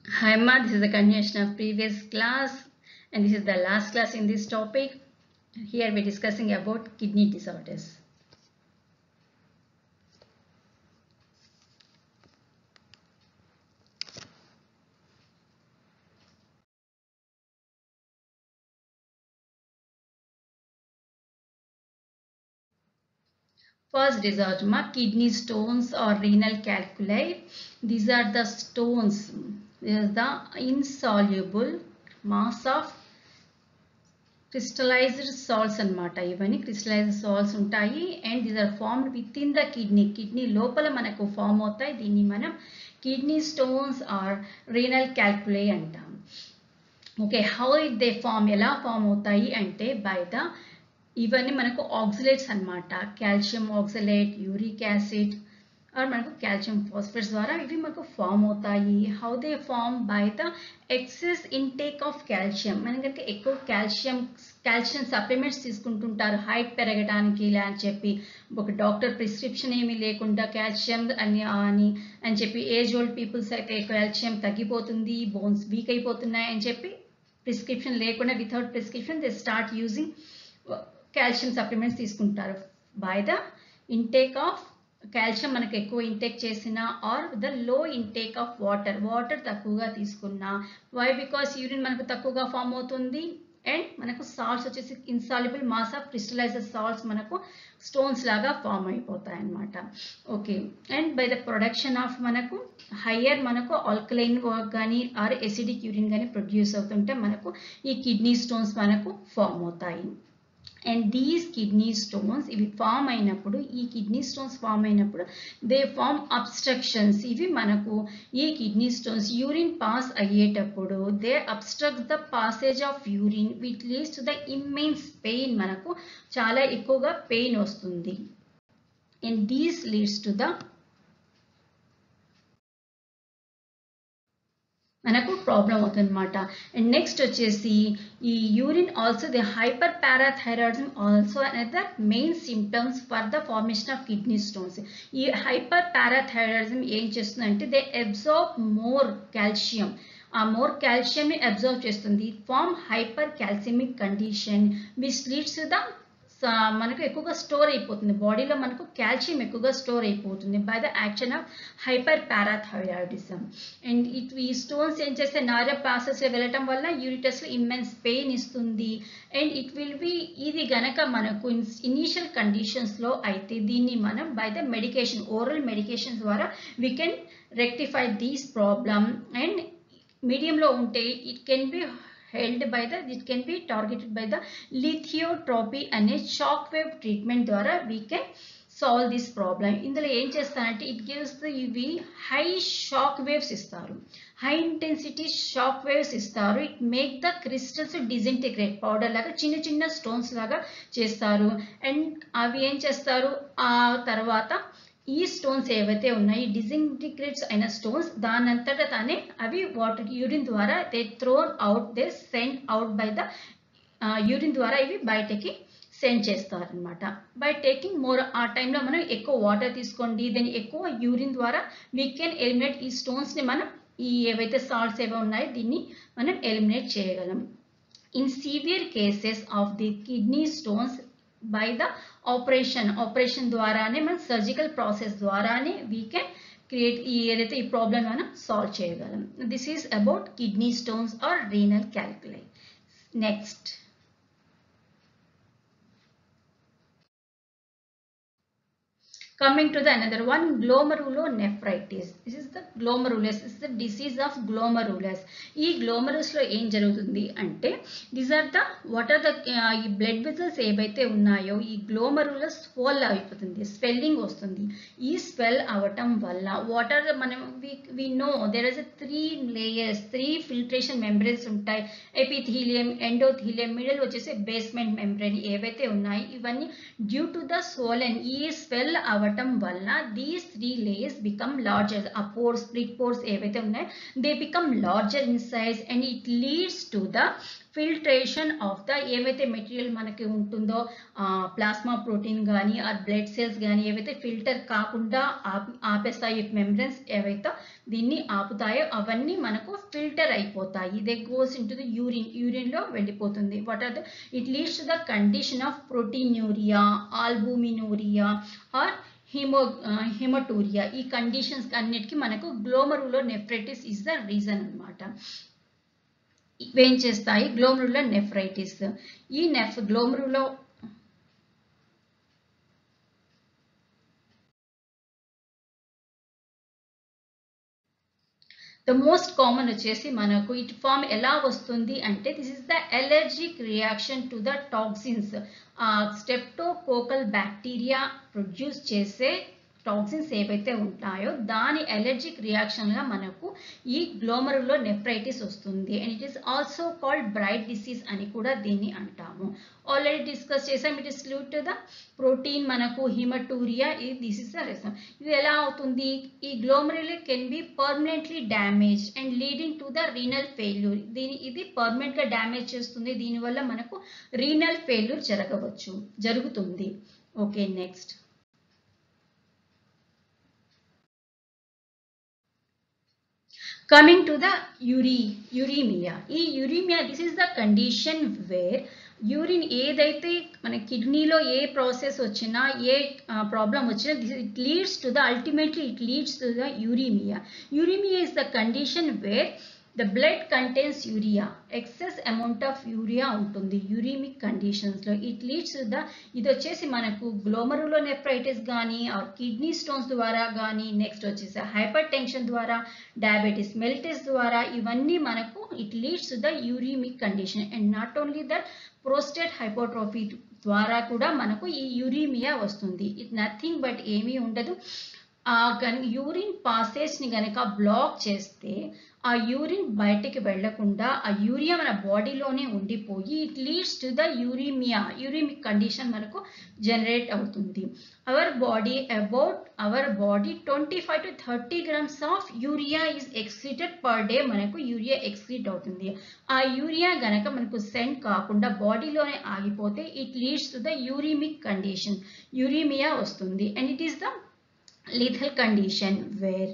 Hi Ma, this is the continuation of previous class and this is the last class in this topic. Here we're discussing about kidney disorders. First disorder, Ma, kidney stones or renal calculi. These are the stones. This is the insoluble mass of crystallized salts అన్నమాట. ఇవన్నీ crystallized salts ఉంటాయి and these are formed within the kidney లోపల మనకు form అవుతాయి. దీన్ని మనం kidney stones or renal calculi అంటాం. Okay, how it they form, ఎలా ఫామ్ అవుతాయి అంటే బై ద ఇవన్నీ మనకు ఆక్సిలేట్స్ అన్నమాట. కాల్షియం ఆక్సిలేట్, యూరిక్ యాసిడ్ और మనకు కాల్షియం ఫాస్ఫేట్స్ ద్వారా ఇవి మనకు ఫామ్ అవుతాయి. How they form by the excess intake of calcium. మనకి ఎక్కువ కాల్షియం సప్లిమెంట్స్ తీసుకుంటుంటారు హైట్ పెరగడానికి ఇలా అని చెప్పి, ఒక డాక్టర్ ప్రిస్క్రిప్షన్ ఏమీ లేకుండా కాల్షియం అని చెప్పి ఏజ్ ఓల్డ్ పీపుల్స్ అయితే కాల్షియం తగ్గిపోతుంది, బోన్స్ వీక్ అయిపోతున్నాయి అని చెప్పి ప్రిస్క్రిప్షన్ లేకుండా without prescription they start using calcium supplements తీసుకుంటారు. By the intake of calcium మనకు ఎక్కువ ఇంటేక్ చేసినా or the low intake of water తక్కువగా తీసుకున్నా. వై? బికాస్ యూరిన్ మనకు తక్కువగా ఫామ్ అవుతుంది అండ్ మనకు సాల్ట్స్ వచ్చేసి insoluble mass of crystallised salts మనకు స్టోన్స్ లాగా ఫామ్ అయిపోతాయి అన్నమాట. Okay, and by the production of మనకు హయ్యర్ మనకు ఆల్కలైన్ వర్క్ కానీ ఆర్ ఎసిడిక్ యూరిన్ కానీ ప్రొడ్యూస్ అవుతుంటే మనకు ఈ కిడ్నీ స్టోన్స్ మనకు ఫామ్ అవుతాయి. అండ్ దీస్ కిడ్నీ స్టోన్స్ ఇవి ఫామ్ అయినప్పుడు, ఈ కిడ్నీ స్టోన్స్ ఫామ్ అయినప్పుడు దే ఫామ్ అబ్స్ట్రక్షన్స్. ఇవి మనకు ఈ కిడ్నీ స్టోన్స్ యూరిన్ పాస్ అయ్యేటప్పుడు they obstruct the passage of urine which leads to the immense pain. మనకు చాలా ఎక్కువగా పెయిన్ వస్తుంది and these leads to the మనకు ప్రాబ్లం అవుతుంది అనమాట. అండ్ నెక్స్ట్ వచ్చేసి ఈ urine also the hyperparathyroidism also another main symptoms for the formation of kidney stones. ఈ హైపర్ పారాథైరాయిడిజం ఏం చేస్తుందంటే దే అబ్జార్బ్ మోర్ కాల్షియం. ఆ మోర్ కాల్షియంని అబ్జర్వ్ చేస్తుంది. Form hypercalcemic condition which leads to the మనకు ఎక్కువగా store అయిపోతుంది బాడీలో, మనకు కాల్షియం ఎక్కువగా స్టోర్ అయిపోతుంది by the action of hyperparathyroidism. And ఈ స్టోన్స్ ఏం చేస్తే నారియా ప్రాసెస్లో వెళ్ళటం వల్ల యూరిటస్లో ఇమ్మెన్స్ పెయిన్ ఇస్తుంది. అండ్ ఇట్ విల్ బి ఇది గనక మనకు ఇనీషియల్ కండిషన్స్లో అయితే దీన్ని మనం by the medication, oral medication ద్వారా we can rectify these problem. And మీడియంలో ఉంటే it can be it can be targeted by the lithiotropy అనే షాక్ వేవ్ ట్రీట్మెంట్ ద్వారా we can solve this problem. ఇందులో ఏం చేస్తారంటే it gives the ఇవి high shock waves ఇస్తారు, హై ఇంటెన్సిటీ షాక్ వేవ్స్ ఇస్తారు. It make the crystals disintegrate, powder లాగా చిన్న చిన్న స్టోన్స్ లాగా చేస్తారు. అండ్ అవి ఏం చేస్తారు, ఆ తర్వాత ఈ స్టోన్స్ ఏవైతే ఉన్నాయి డిసింటిగ్రేట్స్ అయిన స్టోన్స్ దానంతటా తానే అవి వాటర్ యూరిన్ ద్వారా they throne out, they send out by the urine ద్వారా ఇవి బయటకి సెండ్ చేస్తారనమాట. బై టేకింగ్ మోర్, ఆ టైంలో మనం ఎక్కువ వాటర్ తీసుకోండి, దెన్ ఎక్కువ యూరిన్ ద్వారా వీ కెన్ ఎలిమినేట్ ఈ స్టోన్స్ని. మనం ఈ ఏవైతే సాల్ట్స్ ఏవో ఉన్నాయో దీన్ని మనం ఎలిమినేట్ చేయగలం. In severe cases of the kidney stones by the operation ద్వారానే, మన సర్జికల్ ప్రాసెస్ ద్వారానే వీ కెన్ క్రియేట్ ఏదైతే ఈ ప్రాబ్లమ్ మనం సాల్వ్ చేయగలం. This is about kidney stones or renal calculi. Next coming to the another one, glomerulonephritis. This is the glomerulus. This is the disease of glomerulus. ఈ గ్లోమరస్ లో ఏం జరుగుతుంది అంటే these are the what are the ఈ blood vessels ఏవైతే ఉన్నాయో ఈ glomerulus swell అయిపోతుంది, స్వెల్లింగ్ వస్తుంది. ఈ స్వెల్ అవటం వల్ల వాటర్ మనం we know there is a 3 layers, 3 filtration membranes ఉంటాయి. ఎపిథీలియం, ఎండోథీలియం, మిడిల్ వచ్చేసి బేస్మెంట్ మెంబ్రేన్ ఏవైతే ఉన్నాయి ఇవన్నీ డ్యూ టు ద స్వోలెన్, ఈ స్వెల్ అవటం వల్ల దీస్ 3 layers become larger. ఆ పోర్స్, స్ప్లిట్ పోర్స్ ఏవైతే ఉన్నాయో they become larger in size and it leads to the filtration of the ఏవైతే మెటీరియల్ మనకి ఉంటుందో ప్లాస్మా ప్రోటీన్ కానీ ఆ బ్లడ్ సెల్స్ కానీ ఏవైతే ఫిల్టర్ కాకుండా ఆపేస్తాయి మెంబ్రెన్స్ ఏవైతే దీన్ని ఆపుతాయో అవన్నీ మనకు ఫిల్టర్ అయిపోతాయి. They goes into the యూరిన్లో వెళ్ళిపోతుంది. What are the it leads to the condition of proteinuria, albuminuria or haematuria. ఈ కండిషన్స్ అన్నిటికీ మనకు గ్లోమరులోనెఫ్రైటిస్ ఇస్ ద రీజన్ అన్నమాట. ఇవేం చేస్తాయి గ్లోమరులోనెఫ్రైటిస్. ఈ గ్లోమరులో ద మోస్ట్ కామన్ వచ్చేసి మనకు ఇట్ ఫామ్ ఎలా వస్తుంది అంటే this is the allergic reaction to the toxins. Streptococcal bacteria produce చేసే టాక్సిన్స్ ఏవైతే ఉంటాయో దాని ఎలర్జిక్ రియాక్షన్గా మనకు ఈ గ్లోమరులోనెఫ్రైటిస్ వస్తుంది. And it is also called Bright disease అని కూడా దీన్ని అంటాము. ఆల్రెడీ డిస్కస్ చేసాం. It is due to the protein మనకు haematuria. This is the reason. ఇది ఎలా అవుతుంది? ఈ గ్లోమరులే can be permanently damage and leading to the renal failure. ఇది పర్మనెంట్ గా డ్యామేజ్ చేస్తుంది. దీనివల్ల మనకు రీనల్ ఫెయిల్యూర్ జరుగుతుంది. Okay, next coming to the uremia. ఈ uremia, this is the condition where urine ఏదైతే మన కిడ్నీలో ఏ ప్రాసెస్ వచ్చినా ఏ ప్రాబ్లం వచ్చినా it leads to the ultimately it leads to the uraemia. Uraemia is the condition where the blood contains urea, excess amount of urea ఉంటుంది uraemic కండిషన్స్లో. It leads to the ఇది వచ్చేసి మనకు గ్లోమరులోనెఫ్రైటిస్ కానీ ఆర్ కిడ్నీ స్టోన్స్ ద్వారా కానీ, next వచ్చేసి hypertension ద్వారా, డయాబెటీస్ మెలిటస్ ద్వారా, ఇవన్నీ మనకు it leads to the uraemic condition. And not only that prostate hypotrophy ద్వారా కూడా మనకు ఈ యూరిమియా వస్తుంది. ఇట్ నథింగ్ బట్ ఏమీ ఉండదు, యూరిన్ పాసేజ్ని గనక బ్లాక్ చేస్తే ఆ యూరిన్ బయటికి వెళ్లకుండా ఆ యూరియా మన బాడీలోనే ఉండిపోయి it leads to the uraemic condition మనకు జనరేట్ అవుతుంది. Our body 25 to 30 grams of urea is excreted per day. మనకు యూరియా ఎక్స్క్రీట్ అవుతుంది. ఆ యూరియా గనక మనకు సెండ్ కాకుండా బాడీలోనే ఆగిపోతే it leads to the uraemic condition, uraemia వస్తుంది. And it is the lethal condition where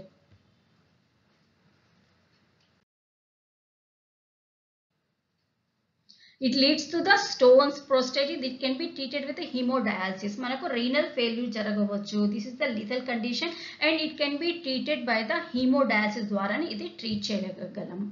it leads to the stones, prostate. It can be treated with hemodialysis. Manaku renal failure jaragavochu. This is the lethal condition and it can be treated by the hemodialysis dwarani idi treat cheyagalam.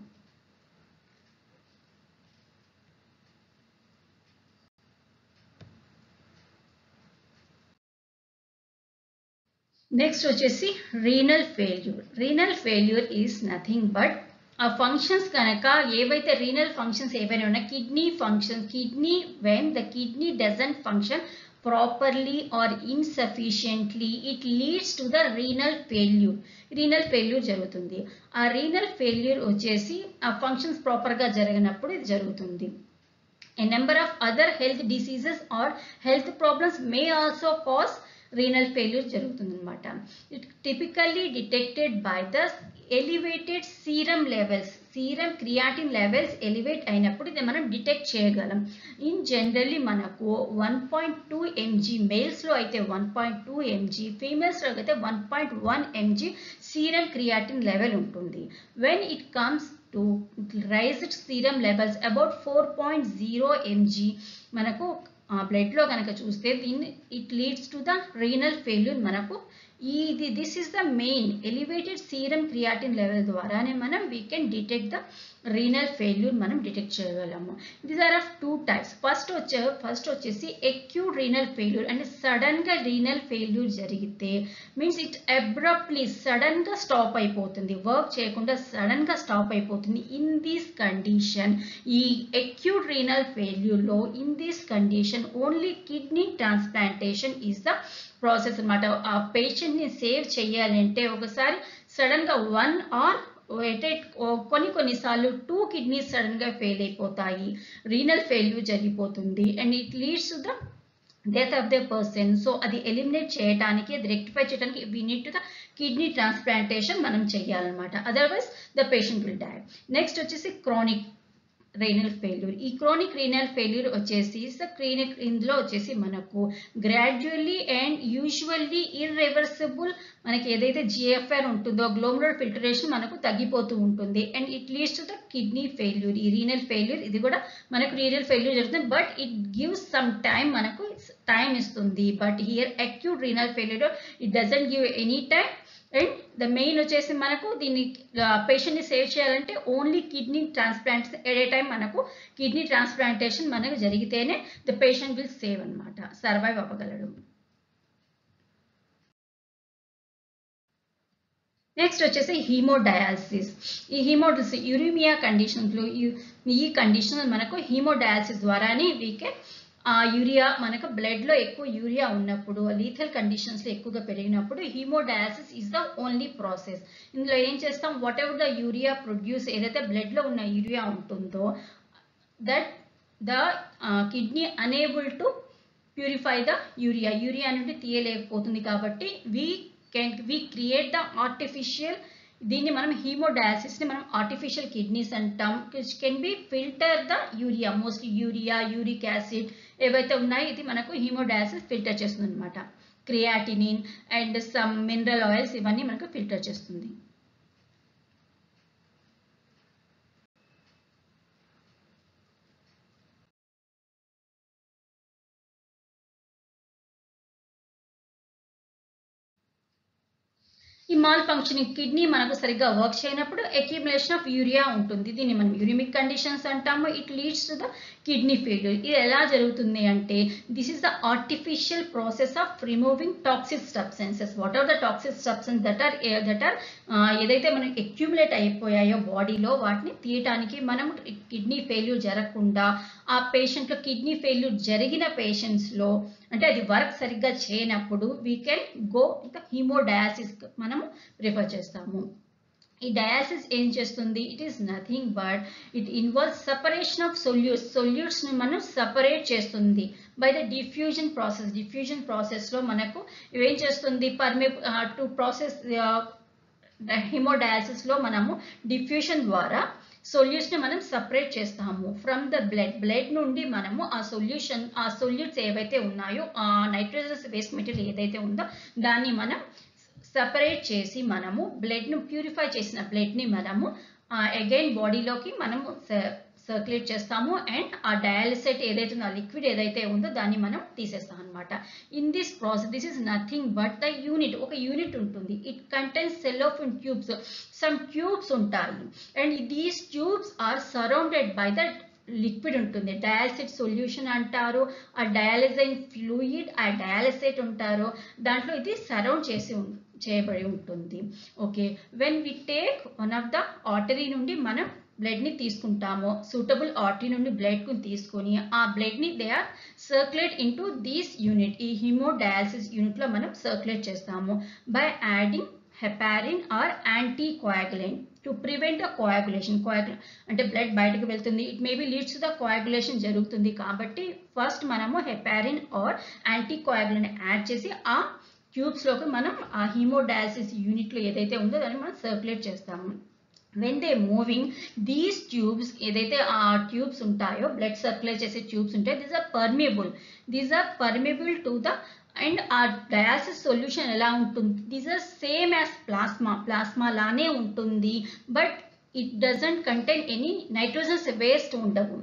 Next వచ్చేసి renal failure. Renal failure is nothing but ఆ functions కనుక ఏవైతే renal functions ఏవైనా ఉన్నా when the kidney doesn't function properly or insufficiently, it leads to the renal failure జరుగుతుంది. ఆ renal failure వచ్చేసి ఆ ఫంక్షన్స్ ప్రాపర్గా జరగనప్పుడు ఇది జరుగుతుంది. A number of other health diseases or health problems may also cause renal failure జరుగుతుందన్నమాట. It typically detected by the elevated serum levels. Serum creatinine levels elevate అయినప్పుడు ఇది మనం డిటెక్ట్ చేయగలం. ఇన్ జనరల్లీ మనకు 1.2 mg మేల్స్ లో అయితే 1.2 mg, females లో అయితే 1.1 mg serum creatinine level ఉంటుంది. When it comes to raised serum levels about 4.0 mg మనకు బ్లడ్ లో కనుక చూస్తే దీన్ని it leads to the renal failure. మనకు this is the main elevated serum creatinine level ద్వారానే మనం we can detect the renal failure మనం డిటెక్ట్ చేయగలము. These are of two types. First వచ్చేసి acute renal failure అంటే సడన్ గా renal failure జరిగితే means it abruptly sudden గా stop అయిపోతుంది, వర్క్ చేయకుండా సడన్ గా స్టాప్ అయిపోతుంది. ఇన్ దిస్ కండిషన్ ఈ acute renal failure లో in this condition only kidney transplantation is the process అన్నమాట. ఆ పేషెంట్ ని సేవ్ చేయాలంటే ఒకసారి సడన్ గా 1 ఆర్ కొన్నిసార్లు 2 కిడ్నీస్ సడన్ గా ఫెయిల్ అయిపోతాయి, రీనల్ ఫెయిల్యూర్ జరిగిపోతుంది. And it leads to the death of the person. So అది ఎలిమినేట్ చేయడానికి, అది రెక్టిఫై చేయడానికి we need to the kidney transplantation మనం చేయాలన్నమాట. Otherwise the patient will die. Next వచ్చేసి క్రానిక్ రీనల్ ఫెయిల్యూర్. ఈ క్రోనిక్ రీనల్ ఫెయిల్యూర్ వచ్చేసి ఇందులో వచ్చేసి మనకు గ్రాడ్యువల్లీ అండ్ యూజువల్లీ ఇర్రివర్సిబుల్ మనకి ఏదైతే జిఎఫ్ఆర్ ఉంటుందో గ్లోమరులర్ ఫిల్టరేషన్ మనకు తగ్గిపోతూ ఉంటుంది and it leads to the kidney failure. ఈ రీనల్ ఫెయిల్యూర్ ఇది కూడా మనకు రీనల్ ఫెయిల్యూర్ జరుగుతుంది, but it gives some time, మనకు టైం ఇస్తుంది. But here acute renal failure it doesn't give any time. And the main వచ్చేసి మనకు దీన్ని పేషెంట్ని సేవ్ చేయాలంటే only kidney transplants at a time మనకు కిడ్నీ ట్రాన్స్ప్లాంటేషన్ మనకు జరిగితేనే ద పేషెంట్ విల్ సేవ్ అనమాట, సర్వైవ్ అవ్వగలడు. నెక్స్ట్ వచ్చేసి హీమోడయాలసిస్. ఈ హీమోడయాలసిస్ యూరిమియా కండిషన్స్లో ఈ కండిషన్ మనకు హీమోడయాలసిస్ ద్వారానే వీకే యూరియా మనకు బ్లడ్లో ఎక్కువ యూరియా ఉన్నప్పుడు లీథల్ కండిషన్స్లో ఎక్కువగా పెరిగినప్పుడు haemodialysis is the only process. ఇందులో ఏం చేస్తాం, what ever the urea produce ఏదైతే బ్లడ్లో ఉన్న యూరియా ఉంటుందో that the kidney unable to purify the urea నుండి తీయలేకపోతుంది కాబట్టి we create the artificial, దీన్ని మనం హీమోడయాలసిస్ ని మనం ఆర్టిఫిషియల్ కిడ్నీస్ అంటాం, which can be filter the urea, mostly urea, uric acid ఏవైతే ఉన్నాయో ఇది మనకు హీమోడయాలసిస్ ఫిల్టర్ చేస్తుంది అనమాట. Creatinine and some mineral oils ఇవన్నీ మనకు ఫిల్టర్ చేస్తుంది. ఈ మాల్ ఫంక్షనింగ్ కిడ్నీ మనకు సరిగ్గా వర్క్ చేయనప్పుడు అక్యుములేషన్ ఆఫ్ యూరియా ఉంటుంది, దీన్ని మనం యూరిమిక్ కండిషన్స్ అంటాము. It leads to the kidney failure. ఇది ఎలా జరుగుతుంది అంటే this is the artificial process of removing toxic substances. What are the toxic substance that are ఏదైతే మనకి అక్యుములేట్ అయిపోయాయో బాడీలో వాటిని తీయటానికి మనం కిడ్నీ ఫెయిల్యూర్ జరగకుండా ఆ పేషెంట్లో కిడ్నీ ఫెయిల్యూర్ జరిగిన పేషెంట్స్లో అంటే అది వర్క్ సరిగ్గా చేయనప్పుడు వీ కెన్ గో ఇంకా హీమోడయాలసిస్ మనము ప్రిఫర్ చేస్తాము. ఈ డయాలసిస్ ఏం చేస్తుంది, it is nothing but it involves separation of సొల్యూట్స్ని మనం సపరేట్ చేస్తుంది బై ద డిఫ్యూజన్ ప్రాసెస్లో మనకు ఇవేం చేస్తుంది టు ప్రాసెస్ హీమోడయాలసిస్లో మనము డిఫ్యూషన్ ద్వారా సొల్యూట్స్ని మనం సపరేట్ చేస్తాము ఫ్రమ్ ద బ్లడ్ నుండి మనము ఆ సొల్యూట్స్ ఏవైతే ఉన్నాయో ఆ నైట్రోజనస్ వేస్ట్ మెటీరియల్ ఏదైతే ఉందో దాన్ని మనం సపరేట్ చేసి మనము బ్లడ్ను ప్యూరిఫై చేసిన బ్లడ్ని మనము అగైన్ బాడీలోకి మనము సర్క్యులేట్ చేస్తాము అండ్ ఆ డయాలిసైట్ ఏదైతే ఉందో ఆ లిక్విడ్ ఏదైతే ఉందో దాన్ని మనం తీసేస్తాం అనమాట. In this process this is nothing but the unit, ఒక యూనిట్ ఉంటుంది. It contains cellophane tubes, some tubes ఉంటాయి and these tubes are surrounded by the liquid ఉంటుంది. డయాలసిట్ సొల్యూషన్ అంటారు, ఆ డయాలిజైన్ ఫ్లూయిడ్, ఆ డయాలిసైట్ ఉంటారు, దాంట్లో ఇది సరౌండ్ చేయబడి ఉంటుంది. Okay, when we take one of the artery నుండి మనం బ్లడ్ని తీసుకుంటాము, సూటబుల్ ఆర్టరీ నుండి బ్లడ్ని తీసుకొని ఆ బ్లడ్ని they are circulate into these unit, ఈ హీమోడయాలసిస్ యూనిట్లో మనం సర్క్యులేట్ చేస్తాము by adding heparin or anticoagulant to prevent the coagulation. అంటే బ్లడ్ బయటకు వెళ్తుంది, it maybe leads to the coagulation జరుగుతుంది కాబట్టి ఫస్ట్ మనము హెపారిన్ ఆర్ యాంటీకోయాగులెంట్ యాడ్ చేసి ఆ ట్యూబ్స్లోకి మనం ఆ హీమోడయాలసిస్ యూనిట్లో ఏదైతే ఉందో దాన్ని మనం సర్క్యులేట్ చేస్తాము. When they moving these tubes ఏదైతే ఆ ట్యూబ్స్ ఉంటాయో బ్లడ్ సర్క్యులేట్ చేసే ట్యూబ్స్ ఉంటాయో these are permeable to the and ఆ డయాలసిస్ సొల్యూషన్ ఎలా ఉంటుంది, these are same as plasma లానే ఉంటుంది but it doesn't contain any nitrogenous waste ఉండవు.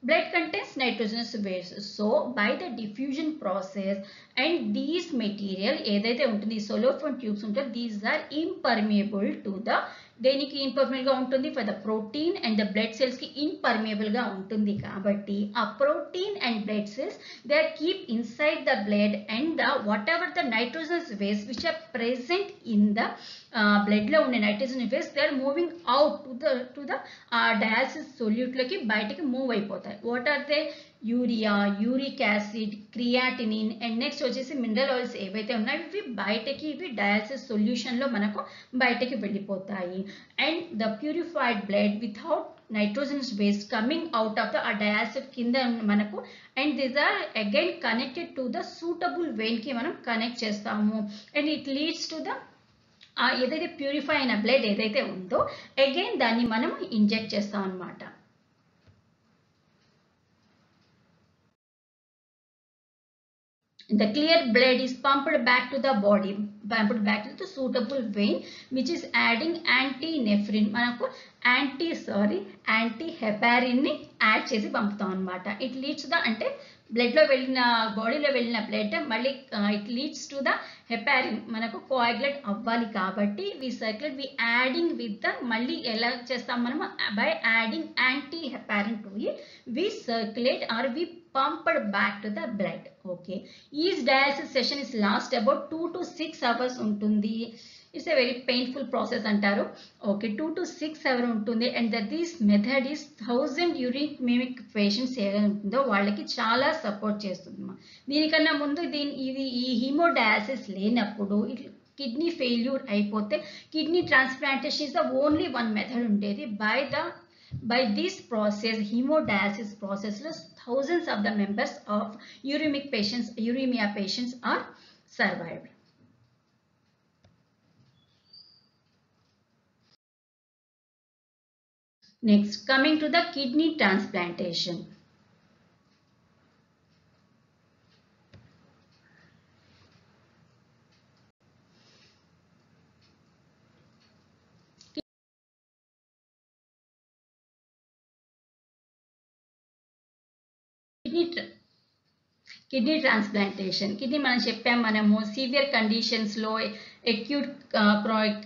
Blood contains nitrogenous waste. So by the diffusion process and these material ఏదైతే ఉంటుంది cellophane tubes ఉంటాయి these are impermeable to the దేనికి impermeable గా ఉంటుంది for the protein and the blood cells కి impermeable గా ఉంటుంది కాబట్టి ఆ protein and blood cells they are keep inside the blood and the whatever the nitrogenous waste which are present in the blood లో ఉండే nitrogen waste they are moving out to the dialysis solute లోకి బయటకి move అయిపోతాయి. What are they urea, uric acid, creatinine and next వచ్చేసి mineral oils ఏవైతే ఉన్నాయో ఇవి బయటకి ఇవి డయాలసిస్ సొల్యూషన్ లో మనకు బయటకి వెళ్ళిపోతాయి and the purified blood without nitrogenous waste coming out of the dialysis కింద మనకు and these are again connected to the suitable vein కి మనం కనెక్ట్ చేస్తాము and it leads to the ఏదైతే ప్యూరిఫై అయిన బ్లడ్ ఏదైతే ఉందో అగైన్ దాన్ని మనం ఇంజెక్ట్ చేస్తాం అన్నమాట. The clear blood is pumped back to the body, pumped back to the suitable vein, which is adding anti-nephrin. మనకు యాంటీ హెపారిన్ ని యాడ్ చేసి పంపుతాం అనమాట. ఇట్ లీడ్స్ ద అంటే బ్లడ్ లో వెళ్ళిన బాడీలో వెళ్ళిన బ్లడ్ మళ్ళీ it leads to the heparin మనకు కోయాగులేట్ అవ్వాలి కాబట్టి we circulate we adding with the మళ్ళీ ఎలా చేస్తాం మనం by adding anti heparin to it we circulate or we pumped back to the blood. Okay, each dialysis session is last about 2 to 6 hours untundi. It's a very painful process antaru. Okay, 2 to 6 hours untundi, and that this method is 1000 uremic patients untundo vallaki chaala support chestundima. దీనికన్నా ముందు ఈ haemodialysis లేనప్పుడు kidney failure అయిపోతే kidney transplantation is the only one method ఉండేది. By this process, hemodialysis process, thousands of the members of uremia patients are survived. Next, coming to the kidney transplantation. Kidney transplantation మనం చెప్పాం మనము severe కండిషన్స్లో acute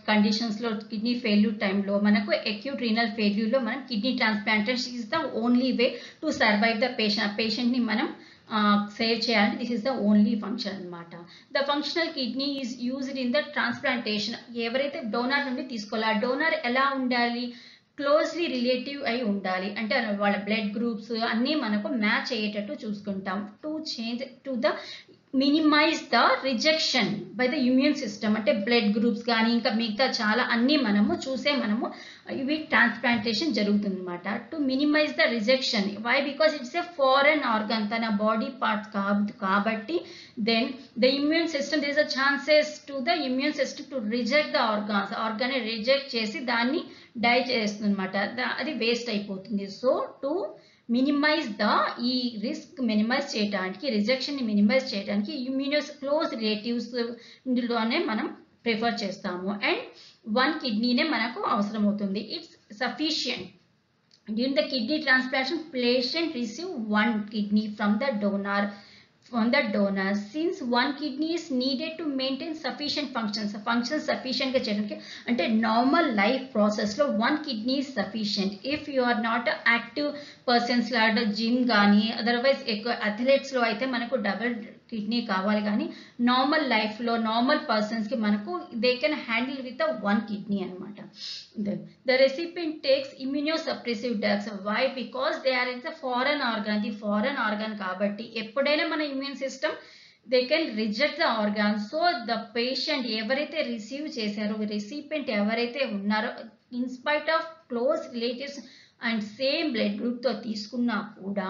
కండిషన్స్లో kidney failure టైంలో మనకు acute renal ఫెయిల్యూర్లో మనం kidney transplantation is the only way to survive the పేషెంట్ని మనం సేవ్ చేయాలంటే this is the only function అనమాట. The functional kidney is used in the transplantation. ఎవరైతే డోనర్ నుండి తీసుకోవాలి ఆ డోనర్ ఎలా ఉండాలి, క్లోజ్లీ రిలేటివ్ అయి ఉండాలి, అంటే వాళ్ళ బ్లడ్ గ్రూప్స్ అన్నీ మనకు మ్యాచ్ అయ్యేటట్టు చూసుకుంటాం. To the minimise the rejection by the immune system, అంటే బ్లడ్ గ్రూప్స్ కానీ ఇంకా మిగతా చాలా అన్నీ మనము ఇవి ట్రాన్స్ప్లాంటేషన్ జరుగుతుంది అనమాట. To minimise the rejection. Why? Because it's a foreign organ, తన బాడీ పార్ట్ కాదు కాబట్టి then the immune system there is a chances to the immune system to reject the organ reject చేసి దాన్ని డై చేస్తుంది అనమాట, అది వేస్ట్ అయిపోతుంది. So to minimise ఈ రిస్క్ మినిమైజ్ చేయడానికి, రిజెక్షన్ని మినిమైజ్ చేయడానికి క్లోజ్ రిలేటివ్స్ లోనే మనం ప్రిఫర్ చేస్తాము. అండ్ 1 కిడ్నీనే మనకు అవసరం అవుతుంది. It's sufficient. During the kidney transplantation patient receive 1 kidney from the donor. Since 1 kidney is needed to maintain sufficient functions sufficient గా చేయడానికి, అంటే నార్మల్ లైఫ్ ప్రాసెస్ లో 1 kidney is sufficient. If you are not active persons లాగా gym కానీ otherwise ఎక్కువ athletes లో అయితే మనకు డబుల్ కిడ్నీ కావాలి, కానీ నార్మల్ లైఫ్ లో నార్మల్ పర్సన్స్ కి మనకు they can handle with 1 kidney అనమాట. The recipient takes immunosuppressive drugs. Why? Because they are in the foreign organ. The foreign organ కాబట్టి ఎప్పుడైనా మన immune system they can reject the organ. So the patient ఎవరైతే receive చేశారో, recipient ఎవరైతే ఉన్నారో, in spite of close relatives and same blood గ్రూప్తో తీసుకున్నా కూడా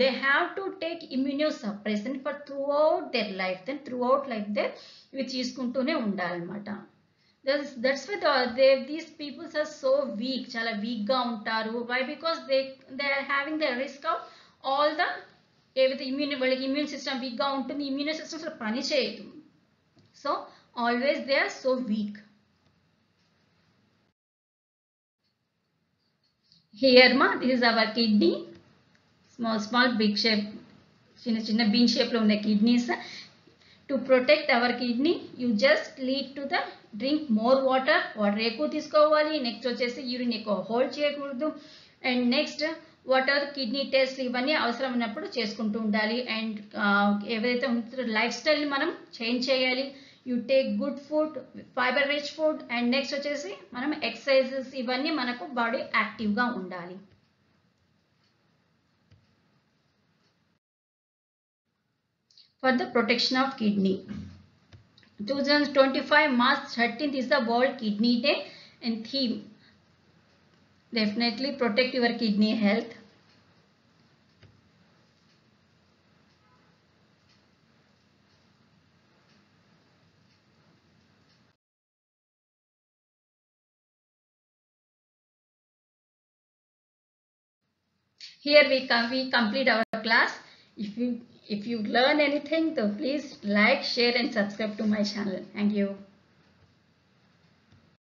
they have to take immunosuppressant for throughout their life. Then throughout life ఇవి తీసుకుంటూనే ఉండాలన్నమాట. That's why these peoples are so weak, చాలా వీక్గా ఉంటారు. Why? Because they are having the risk of all the ఏవైతే వాళ్ళకి immune system వీక్గా ఉంటుంది, ఇమ్యూన్ సిస్టమ్ అసలు పని చేయదు. So always they are so weak. Here this is our kidney, small big shape, చిన్న bean shape లో ఉన్న kidneys. To protect our kidney you just need to drink more water ఎక్కువ తీసుకోవాలి. నెక్స్ట్ వచ్చేసి urine ఎక్కువ హోల్డ్ చేయకూడదు. And next water kidney test ఇవన్నీ అవసరం ఉన్నప్పుడు చేసుకుంటూ ఉండాలి. అండ్ ఏవైతే ఉంటుందో లైఫ్ స్టైల్ని మనం చేంజ్ చేయాలి. You take good food, fibre rich food. And next వచ్చేసి మనం ఎక్సర్సైజెస్, ఇవన్నీ మనకు బాడీ యాక్టివ్గా ఉండాలి. For the protection of kidney, 2025 March 13th is the World Kidney Day, and theme definitely protect your kidney health. Here we complete our class. If you learn anything, then please like, share and subscribe to my channel. Thank you.